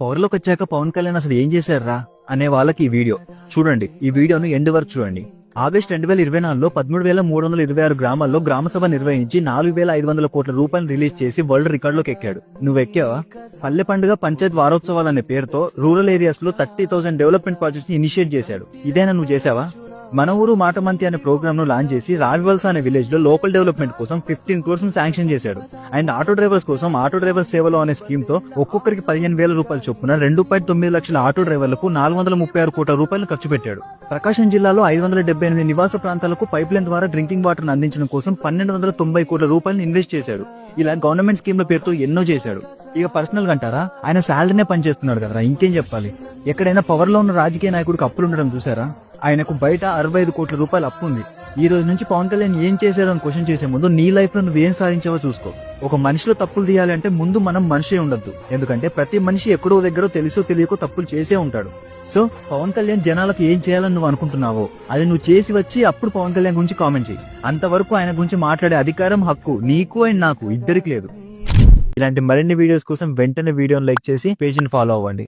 పవర్లోకి వచ్చాక పవన్ కళ్యాణ్ అసలు ఏం చేశారా అనే వాళ్ళకి ఈ వీడియో చూడండి. ఈ వీడియోను ఎండ్ వరకు చూడండి. ఆగస్టు 2024లో 13,326 గ్రామాల్లో గ్రామసభ నిర్వహించి 4,500 కోట్ల రూపాయలు రిలీజ్ చేసి వరల్డ్ రికార్డులోకి ఎక్కాడు. నువ్వు ఎక్కావా? పల్లె పండుగ పంచాయత్ వారోత్సవాలు అనే పేరుతో రూరల్ ఏరియాస్ లో 30,000 డెవలప్మెంట్ ప్రాజెక్ట్స్ ని ఇనిషియేట్ చేశాడు. ఇదేనా నువ్వు చేసావా? మన ఊరు మాటమంతి అనే ప్రోగ్రామ్ ను లాంచ్ చేసి రావివల్స అనే విలేజ్ లో లోకల్ డెవలప్మెంట్ కోసం 15 crores శాంక్షన్ చేశాడు. అండ్ ఆటో డ్రైవర్స్ కోసం ఆటో డ్రైవర్ సేవలో అనే స్కీమ్ తో ఒక్కొక్కరికి 15,000 రూపాయలు చొప్పున 2.9 లక్షల ఆటో డ్రైవర్లకు 436 కోట్ల రూపాయలు ఖర్చు పెట్టాడు. ప్రకాశం జిల్లాలో 578 నివాస ప్రాంతాలకు పైప్ లైన్ ద్వారా డ్రింకింగ్ వాటర్ అందించడం కోసం 1,290 కోట్ల రూపాయలు ఇన్వెస్ట్ చేశాడు. ఇలా గవర్నమెంట్ స్కీమ్ల పేరుతో ఎన్నో చేశాడు. ఇక పర్సనల్ గా అంటారా? ఆయన శాలరీనే పనిచేస్తున్నాడు కదా, ఇంకేం చెప్పాలి. ఎక్కడైనా పవర్ లో ఉన్న రాజకీయ నాయకుడికి అప్పులు ఉండడం చూసారా? ఆయనకు బయట 65 కోట్ల రూపాయలు అప్పు ఉంది. ఈ రోజు నుంచి పవన్ కళ్యాణ్ ఏం చేశాడు అని క్వశ్చన్ చేసే ముందు నీ లైఫ్ లో నువ్వేం సాధించావో చూసుకో. ఒక మనిషిలో తప్పులు తీయాలి అంటే ముందు మనం మనిషే ఉండొద్దు. ఎందుకంటే ప్రతి మనిషి ఎక్కడో దగ్గర తెలుసో తెలియకో తప్పులు చేసే ఉంటాడు. సో పవన్ కళ్యాణ్ జనాలకు ఏం చేయాలని నువ్వు అనుకుంటున్నావో అది నువ్వు చేసి వచ్చి అప్పుడు పవన్ కళ్యాణ్ గురించి కామెంట్ చేయి. అంతవరకు ఆయన గురించి మాట్లాడే అధికారం, హక్కు నీకు అండ్ నాకు ఇద్దరికి లేదు. ఇలాంటి మరిన్ని వీడియోస్ కోసం వెంటనే వీడియోని లైక్ చేసి పేజీని ఫాలో అవ్వండి.